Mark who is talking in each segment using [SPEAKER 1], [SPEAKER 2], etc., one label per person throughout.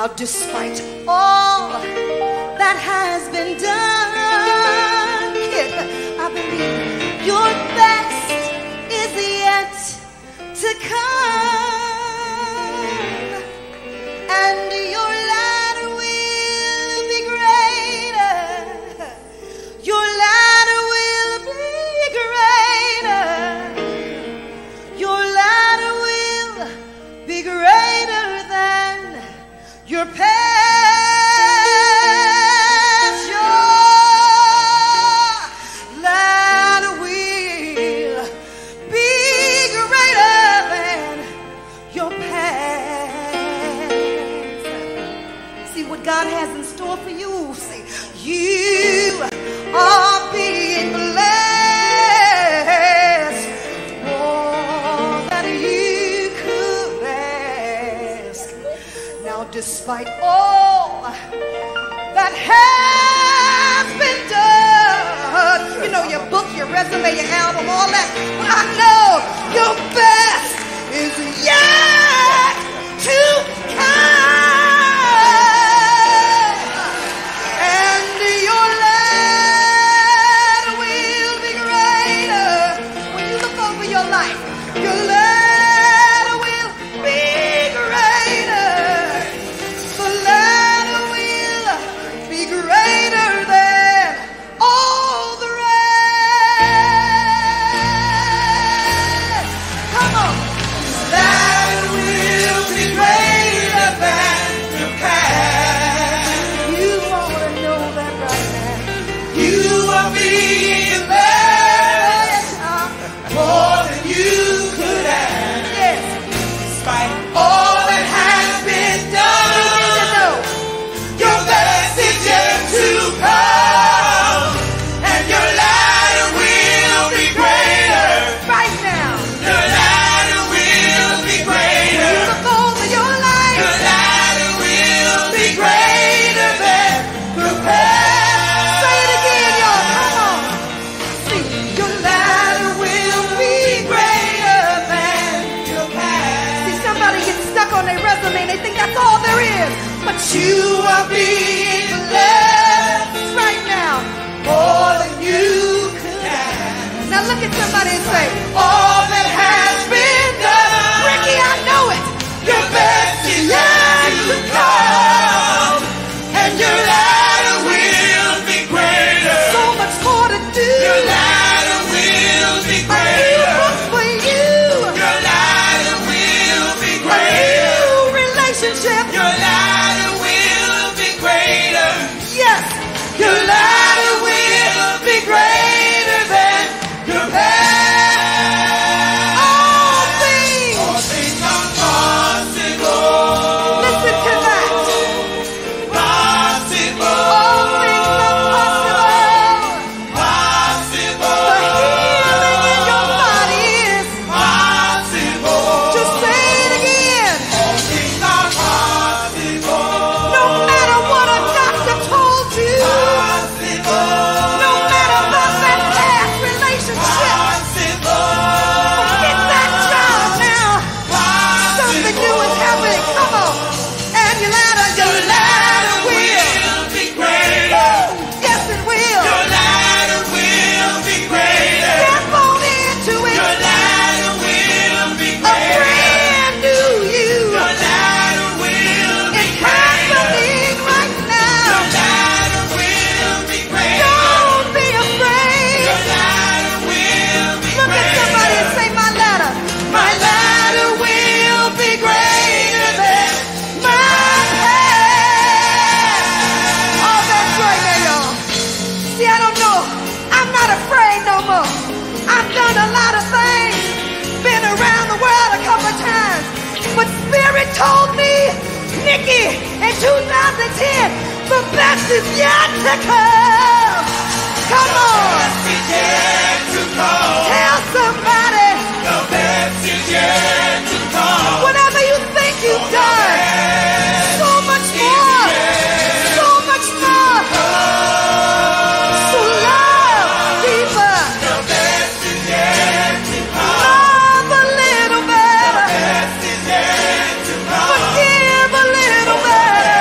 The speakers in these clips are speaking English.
[SPEAKER 1] Now, despite all that has been done, kid, I believe your best is yet to come, and your latter will be greater. Your latter will be greater. Your latter will be greater than your past. Your latter will be greater than your past. See what God has in store for you. See, you are being blessed more than you could ask. Now, despite all that has been done, you know, your book, your resume, your album, all that, but I know your best is yet to come, and your latter will be greater. When you look over your life, your latter will be greater. The latter will be greater than all the rest. Come on. Latter will be greater than your past. You want to know that right now. You are being blessed more than you could ask. Yes. Despite all that has been done, your best is yet to come, and your latter will be greater. Right now. Your latter will be greater. You look over your life. Your latter will be greater than your past. Say it again, y'all. Come on. See, your latter will be greater than your past. See, somebody gets stuck on their resume and they think that's all there is. But you are being blessed right now more than you could ask. Now look at somebody and say, all that has been done. Ricky, I know it. Your best is yet to come, and your latter will be greater. So much more to do. Your latter will be greater. A new book for you. Your latter will be greater. A new relationship. Your latter will be greater. Yes, your latter will be greater than your past. All things are possible. Listen to that. Possible. All things are possible. The healing in your body is possible. Just say it again. All things are possible. No matter what a doctor told you. Possible. No matter about that past relationship. Possible. Forget that job now. Something new is happening. Come on. And your latter will be greater. Yes, it will. Your latter will be greater. Step on into it. Your latter will be greater. A brand new you. Your latter will be greater. It's happening right now. Your latter will be greater. Don't be afraid. Your latter will be greater. Look at somebody and say, my ladder. My ladder will be greater than my past. Oh, that's right there, y'all. See, I don't know. I'm not afraid no more. I've done a lot of things. Been around the world a couple of times. But Spirit told me, Nikki, in 2010, the best is yet to come. Come on. Tell somebody. The best is yet to come. Whatever you think you've done. So much more. So much more. So love deeper. The best is yet to come. Love a little better. The best is yet to come. Forgive a little better.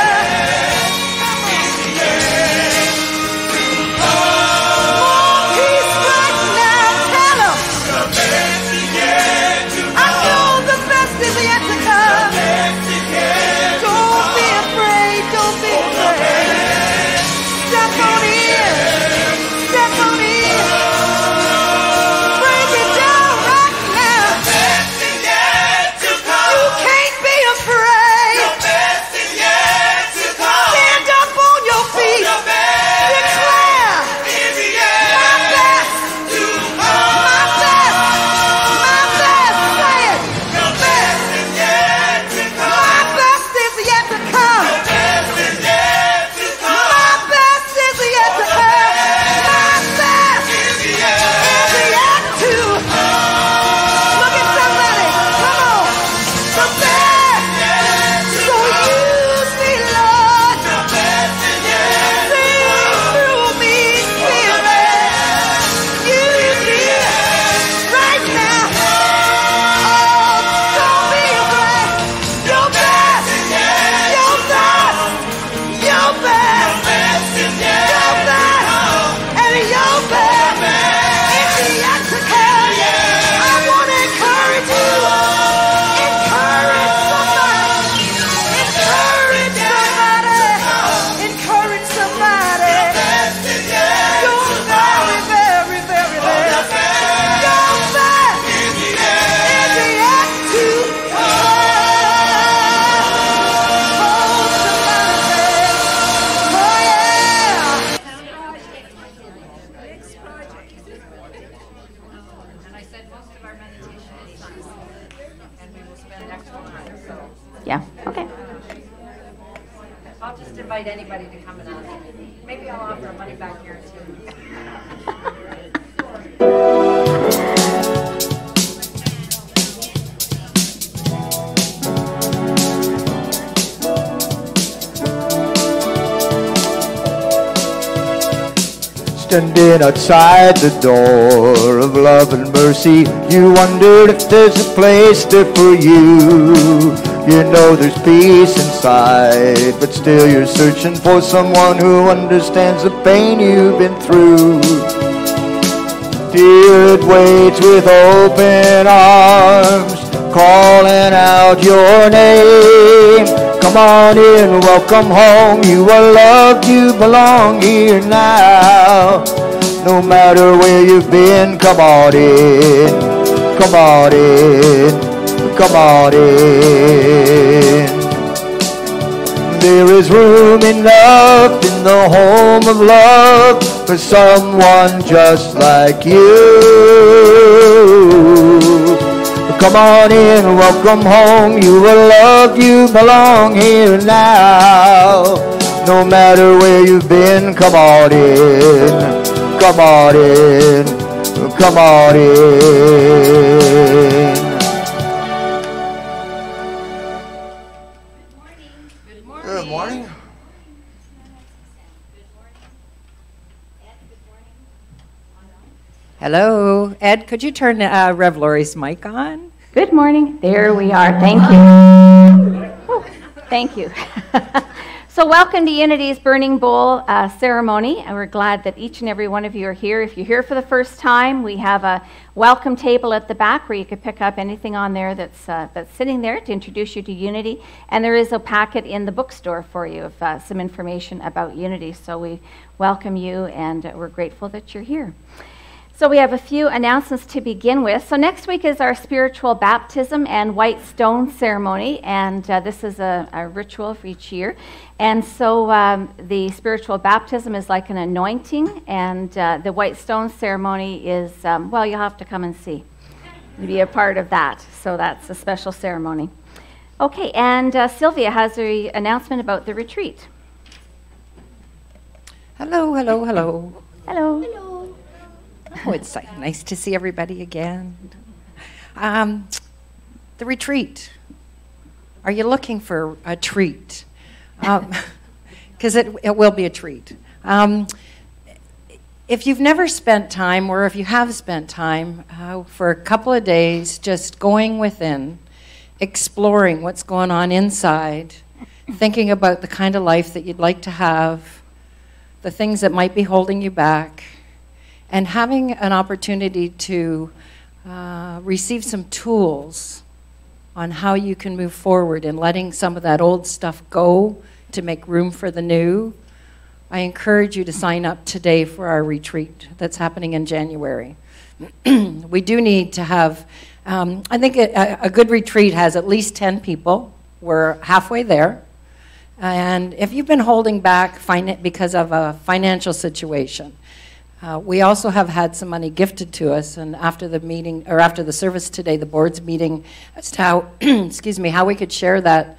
[SPEAKER 2] and we will spend X amount. So
[SPEAKER 3] Yeah, okay.
[SPEAKER 2] I'll just invite anybody to come and ask me. Maybe I'll offer a money back guarantee.
[SPEAKER 4] Standing outside the door of love and mercy, you wondered if there's a place there for you. You know there's peace inside, but still you're searching for someone who understands the pain you've been through. Dear, it waits with open arms, calling out your name. Come on in, welcome home. You are loved, you belong here now. No matter where you've been, come on in, come on in, come on in. There is room enough in the home of love for someone just like you. Come on in, welcome home. You are loved, you belong here now. No matter where you've been, come on in, come on in, come on in.
[SPEAKER 1] Good morning.
[SPEAKER 2] Hello, Ed. Could you turn Rev Lori's mic on?
[SPEAKER 3] Good morning. There we are. Thank you. Oh, thank you. So welcome to Unity's Burning Bowl ceremony, and we're glad that each and every one of you are here. If you're here for the first time, we have a welcome table at the back where you could pick up anything on there that's sitting there to introduce you to Unity, and there is a packet in the bookstore for you of some information about Unity. So we welcome you, and we're grateful that you're here. So we have a few announcements to begin with. So next week is our spiritual baptism and white stone ceremony, and this is a ritual for each year. And so the spiritual baptism is like an anointing, and the white stone ceremony is, well, you'll have to come and see, be a part of that. So that's a special ceremony. Okay, and Sylvia has an announcement about the retreat.
[SPEAKER 2] Hello, hello, hello.
[SPEAKER 3] Hello. Hello.
[SPEAKER 2] Oh, it's nice to see everybody again. The retreat. Are you looking for a treat? Because it will be a treat. If you've never spent time, or if you have spent time for a couple of days just going within, exploring what's going on inside, thinking about the kind of life that you'd like to have, the things that might be holding you back, and having an opportunity to receive some tools on how you can move forward and letting some of that old stuff go to make room for the new, I encourage you to sign up today for our retreat that's happening in January. We do need to have, I think a good retreat has at least 10 people. We're halfway there. And if you've been holding back because of a financial situation, we also have had some money gifted to us, and after the meeting, or after the service today, the board's meeting as to how, excuse me, how we could share that,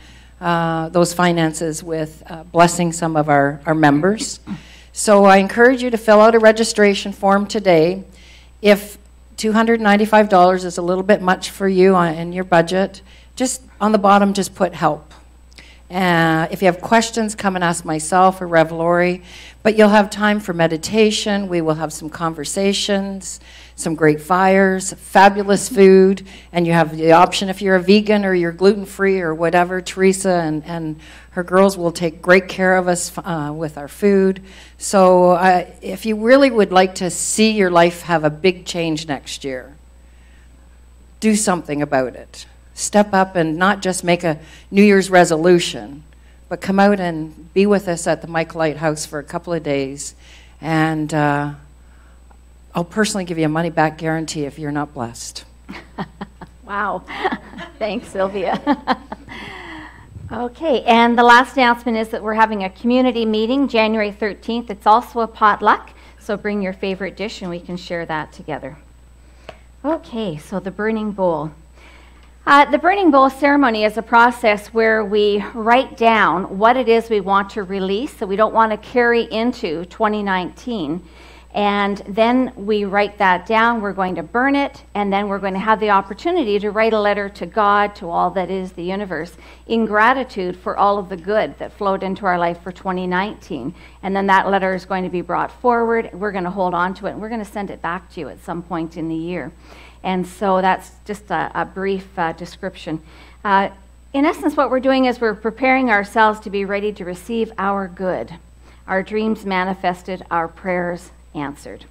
[SPEAKER 2] those finances with blessing some of our members. So I encourage you to fill out a registration form today. If $295 is a little bit much for you in your budget, just on the bottom, just put help. If you have questions, come and ask myself or Rev Lori. But you'll have time for meditation. We will have some conversations, some great fires, fabulous food, and you have the option if you're a vegan or you're gluten-free or whatever. Teresa and her girls will take great care of us with our food. So if you really would like to see your life have a big change next year, do something about it. Step up and not just make a New Year's resolution, but come out and be with us at the Mike Lighthouse for a couple of days. And I'll personally give you a money-back guarantee if you're not blessed.
[SPEAKER 3] Wow. Thanks, Sylvia. Okay, and the last announcement is that we're having a community meeting January 13th. It's also a potluck, so bring your favorite dish and we can share that together. Okay, so the burning bowl. The burning bowl ceremony is a process where we write down what it is we want to release, that we don't want to carry into 2019. And then we write that down, we're going to burn it, and then we're going to have the opportunity to write a letter to God, to all that is the universe, in gratitude for all of the good that flowed into our life for 2019. And then that letter is going to be brought forward, we're going to hold on to it, and we're going to send it back to you at some point in the year. And so that's just a brief description. In essence, what we're doing is we're preparing ourselves to be ready to receive our good, our dreams manifested, our prayers answered.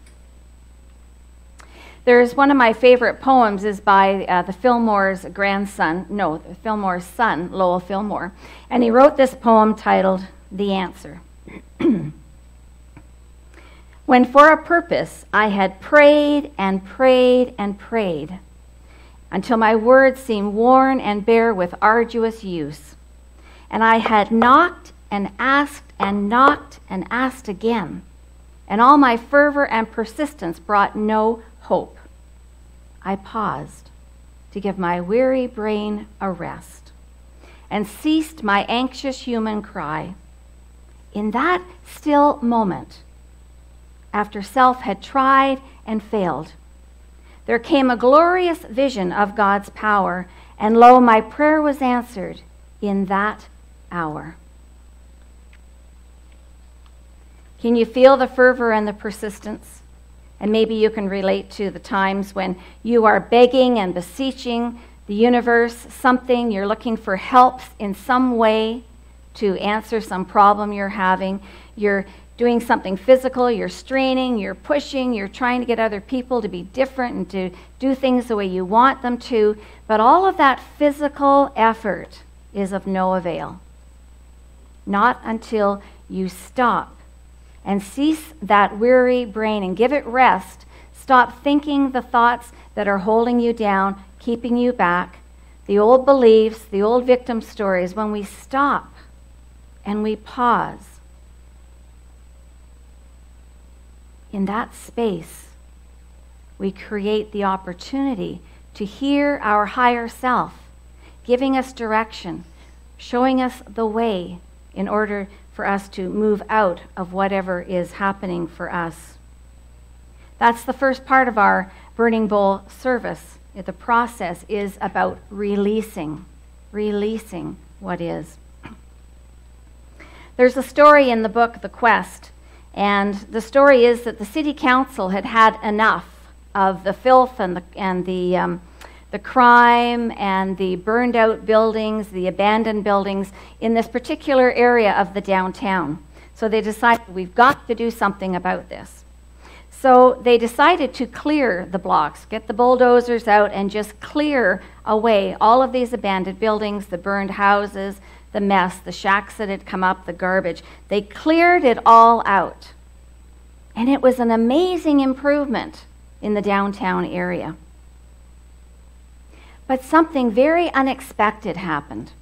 [SPEAKER 3] There's one of my favorite poems is by the Fillmore's Fillmore's son, Lowell Fillmore. And he wrote this poem titled, The Answer. When for a purpose I had prayed and prayed and prayed, until my words seemed worn and bare with arduous use, and I had knocked and asked and knocked and asked again, and all my fervor and persistence brought no hope, I paused to give my weary brain a rest, and ceased my anxious human cry. In that still moment, after self had tried and failed, there came a glorious vision of God's power, and lo, my prayer was answered in that hour. Can you feel the fervor and the persistence? And maybe you can relate to the times when you are begging and beseeching the universe something, you're looking for help in some way to answer some problem you're having. You're doing something physical, you're straining, you're pushing, you're trying to get other people to be different and to do things the way you want them to, but all of that physical effort is of no avail. Not until you stop and cease that weary brain and give it rest. Stop thinking the thoughts that are holding you down, keeping you back, the old beliefs, the old victim stories. When we stop and we pause, in that space, we create the opportunity to hear our higher self, giving us direction, showing us the way in order for us to move out of whatever is happening for us. That's the first part of our Burning Bowl service. The process is about releasing what is. There's a story in the book, The Quest, and the story is that the city council had had enough of the filth and the crime and the burned out buildings, the abandoned buildings in this particular area of the downtown. So they decided, we've got to do something about this. So they decided to clear the blocks, get the bulldozers out and just clear away all of these abandoned buildings, the burned houses, the mess, the shacks that had come up, the garbage. They cleared it all out. And it was an amazing improvement in the downtown area. But something very unexpected happened.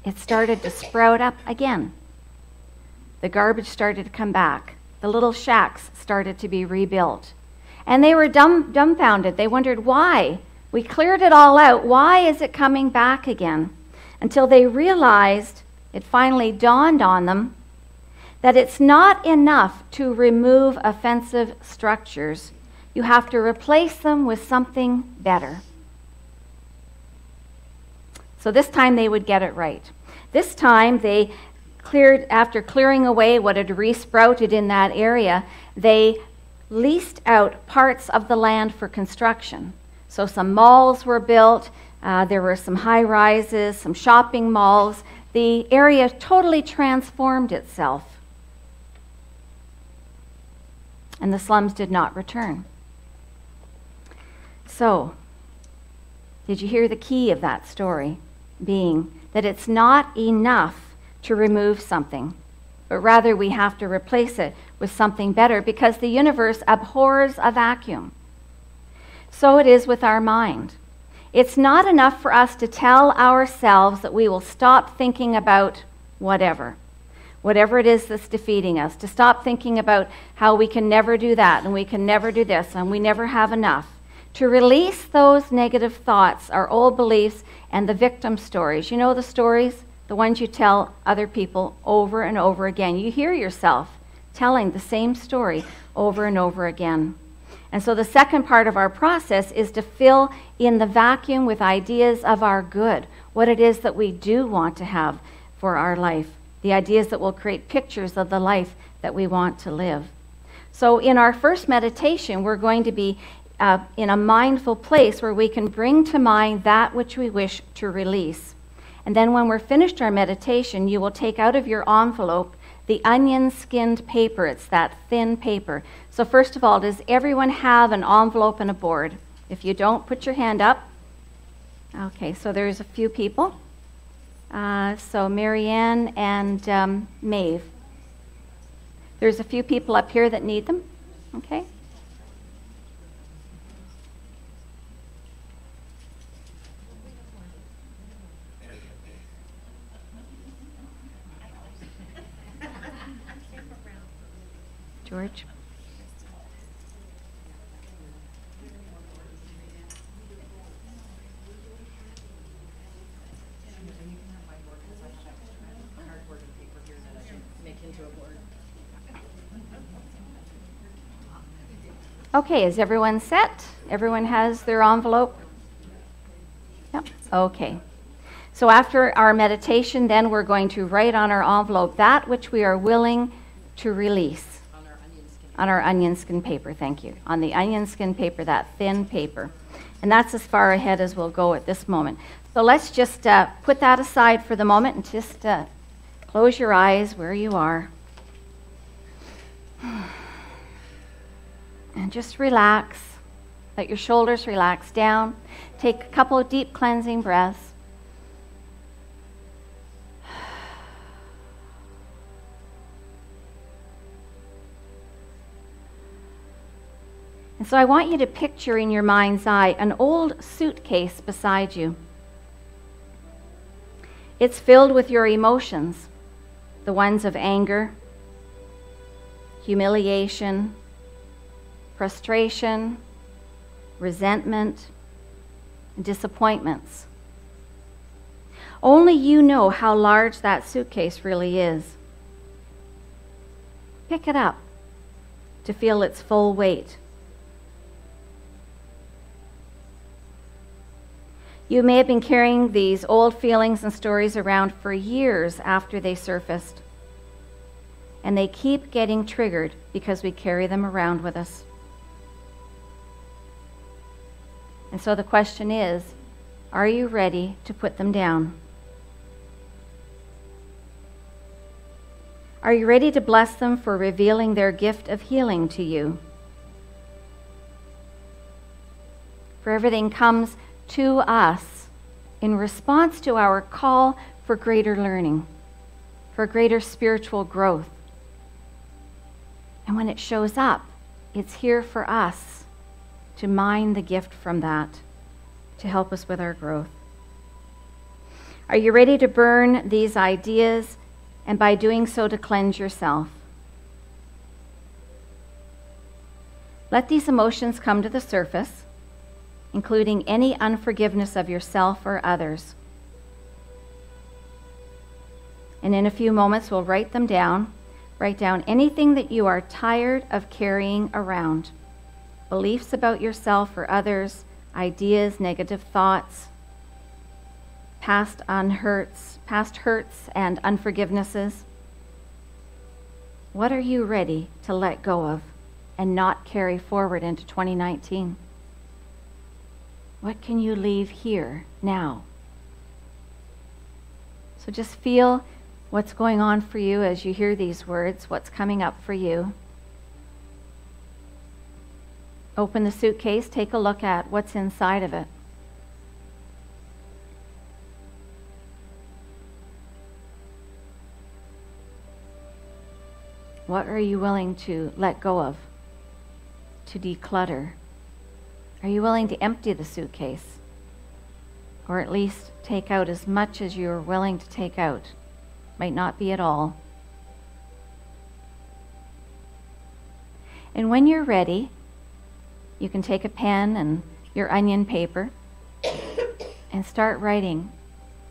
[SPEAKER 3] It started to sprout up again. The garbage started to come back. The little shacks started to be rebuilt. And they were dumbfounded. They wondered, why? We cleared it all out. Why is it coming back again? Until they realized, it finally dawned on them, that it's not enough to remove offensive structures. You have to replace them with something better. So this time they would get it right. This time they cleared, after clearing away what had resprouted in that area, they leased out parts of the land for construction. So some malls were built. There were some high rises, some shopping malls. The area totally transformed itself. And the slums did not return. So, did you hear the key of that story? Being that it's not enough to remove something, but rather we have to replace it with something better, because the universe abhors a vacuum. So it is with our mind. It's not enough for us to tell ourselves that we will stop thinking about whatever it is that's defeating us, to stop thinking about how we can never do that and we can never do this and we never have enough, To release those negative thoughts, our old beliefs, and the victim stories. You know the stories? The ones you tell other people over and over again. You hear yourself telling the same story over and over again. And so the second part of our process is to fill in the vacuum with ideas of our good, what it is that we do want to have for our life, the ideas that will create pictures of the life that we want to live. So in our first meditation, we're going to be in a mindful place where we can bring to mind that which we wish to release. And then when we're finished our meditation, you will take out of your envelope the onion-skinned paper. It's that thin paper. So first of all, does everyone have an envelope and a board? If you don't, put your hand up. Okay, so there's a few people. So Marianne and Maeve. There's a few people up here that need them. Okay. George. Okay, is everyone set? Everyone has their envelope? Yep. Okay. So after our meditation, then we're going to write on our envelope that which we are willing to release. On our onion skin paper, thank you. On the onion skin paper, that thin paper. And that's as far ahead as we'll go at this moment. So let's just put that aside for the moment and just close your eyes where you are. And just relax. Let your shoulders relax down. Take a couple of deep cleansing breaths. And so I want you to picture in your mind's eye an old suitcase beside you. It's filled with your emotions, the ones of anger, humiliation, frustration, resentment, and disappointments. Only you know how large that suitcase really is. Pick it up to feel its full weight. You may have been carrying these old feelings and stories around for years after they surfaced. And they keep getting triggered because we carry them around with us. And so the question is, are you ready to put them down? Are you ready to bless them for revealing their gift of healing to you? For everything comes to us in response to our call for greater learning, for greater spiritual growth. And when it shows up, it's here for us to mine the gift from that, to help us with our growth. Are you ready to burn these ideas, and by doing so to cleanse yourself? Let these emotions come to the surface, including any unforgiveness of yourself or others. And in a few moments, we'll write them down. Write down anything that you are tired of carrying around. Beliefs about yourself or others, ideas, negative thoughts, past hurts and unforgivenesses. What are you ready to let go of and not carry forward into 2019? What can you leave here now? So just feel what's going on for you as you hear these words, what's coming up for you. Open the suitcase, take a look at what's inside of it. What are you willing to let go of, to declutter? Are you willing to empty the suitcase? Or at least take out as much as you're willing to take out? Might not be at all. And when you're ready, you can take a pen and your onion paper and start writing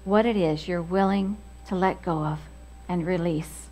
[SPEAKER 3] what it is you're willing to let go of and release.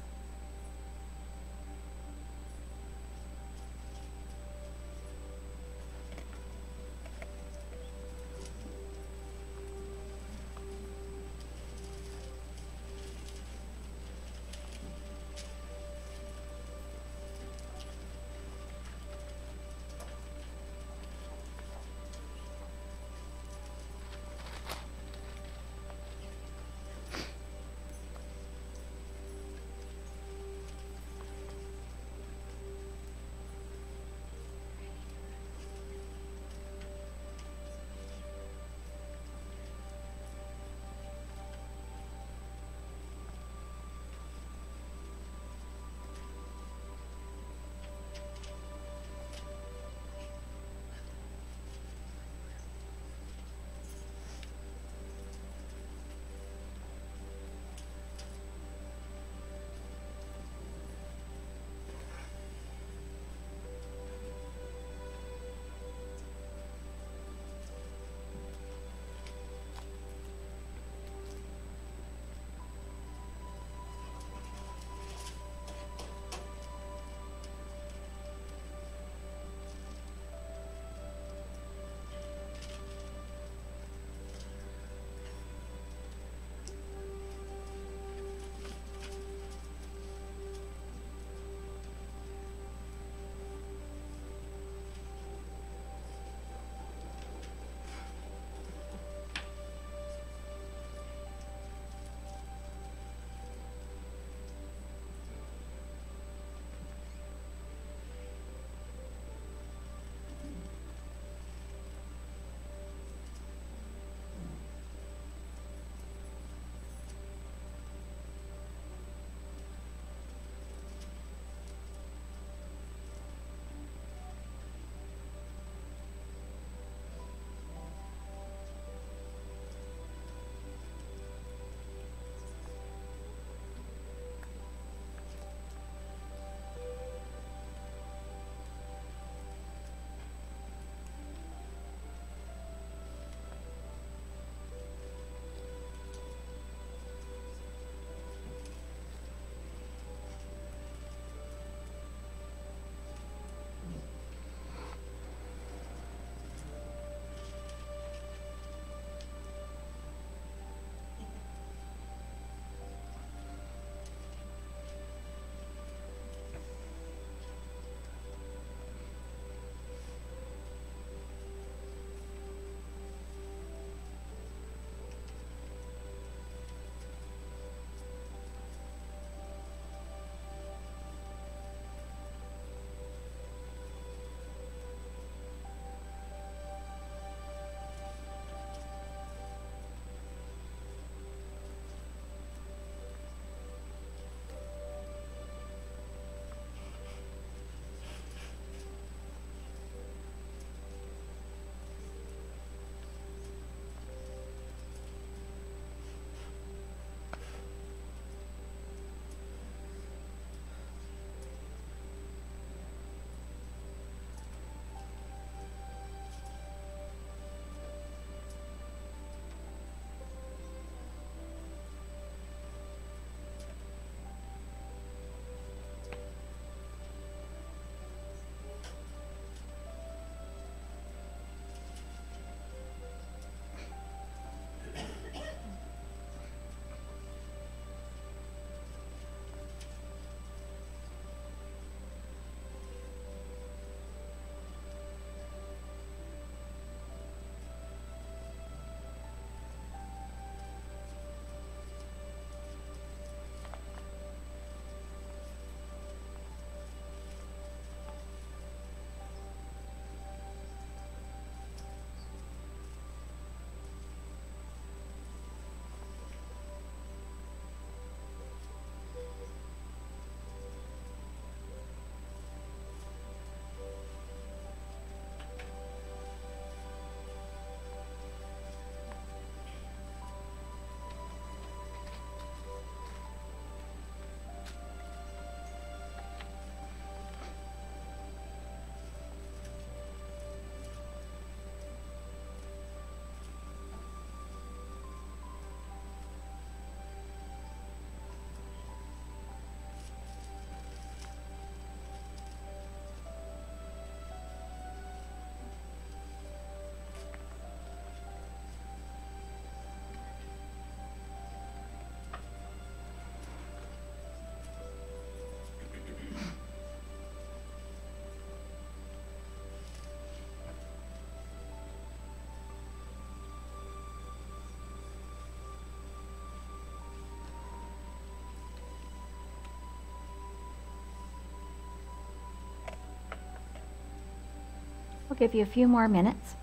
[SPEAKER 3] We'll give you a few more minutes.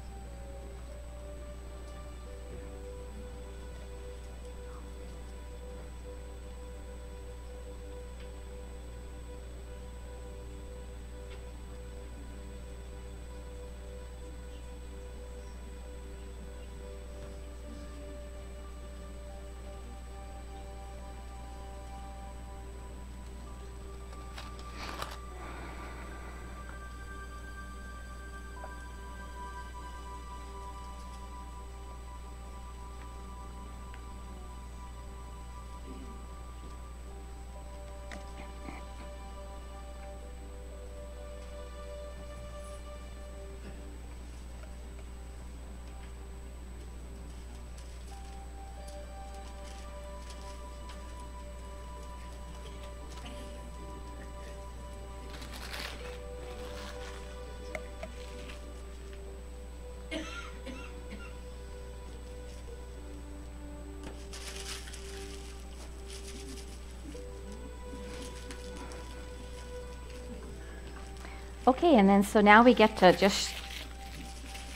[SPEAKER 3] Okay, and then so now we get to just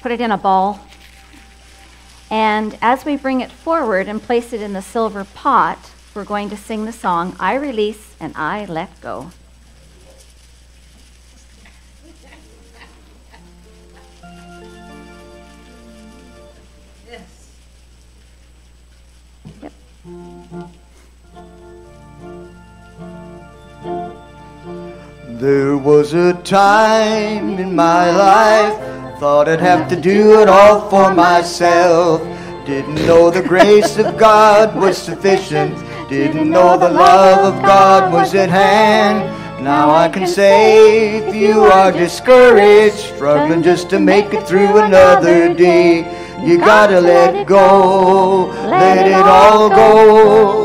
[SPEAKER 3] put it in a ball. And as we bring it forward and place it in the silver pot, we're going to sing the song, I Release and I Let Go.
[SPEAKER 2] Yes.
[SPEAKER 3] Yep.
[SPEAKER 4] There was a time in my life, thought I'd have to do it all for myself. Didn't know the grace of God was sufficient, didn't know the love of God was at hand. Now I can say if you are discouraged, struggling just to make it through another day, you gotta let go, let it all go.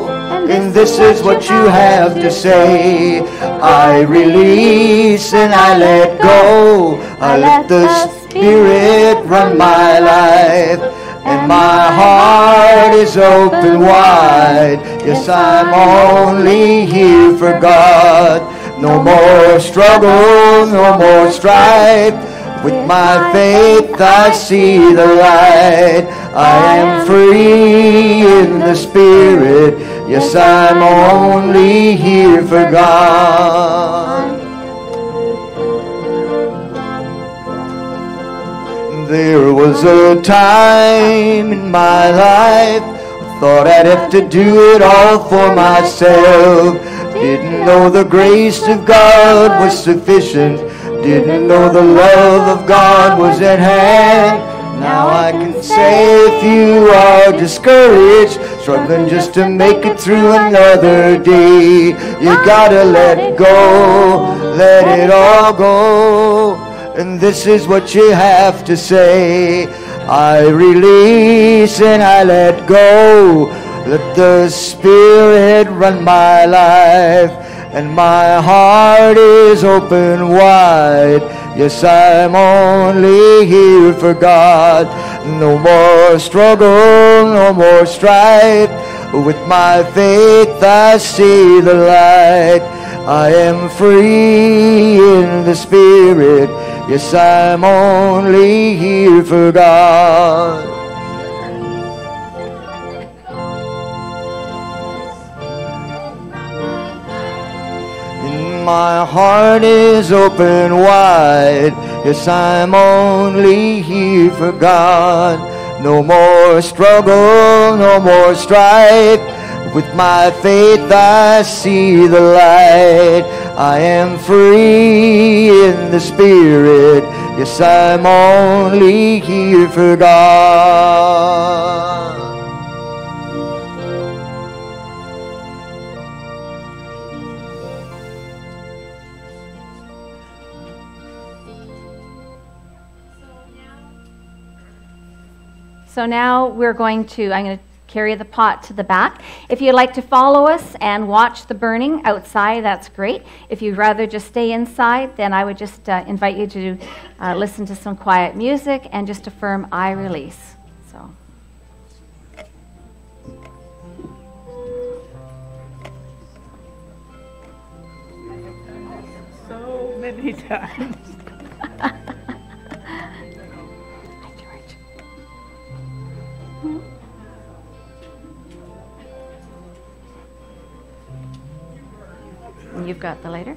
[SPEAKER 4] And this is what you have to say. I release and I let go. I let the Spirit run my life. And my heart is open wide. Yes, I'm only here for God. No more struggle, no more strife. With my faith I see the light. I am free in the Spirit. Yes, I'm only here for God. There was a time in my life, thought I'd have to do it all for myself. Didn't know the grace of God was sufficient, didn't know the love of God was at hand. Now I can say if you are discouraged, struggling just to make it through another day, you gotta let go, let it all go. And this is what you have to say. I release and I let go. Let the Spirit run my life. And my heart is open wide. Yes, I'm only here for God. No more struggle, no more strife. With my faith I see the light. I am free in the Spirit. Yes, I'm only here for God. And my heart is open wide. Yes, I'm only here for God. No more struggle, no more strife. With my faith I see the light. I am free in the Spirit. Yes, I'm only here for God.
[SPEAKER 3] So now I'm going to carry the pot to the back. If you'd like to follow us and watch the burning outside, that's great. If you'd rather just stay inside, then I would just invite you to listen to some quiet music and just affirm, I release. So.
[SPEAKER 1] So many times.
[SPEAKER 3] you've got the lighter.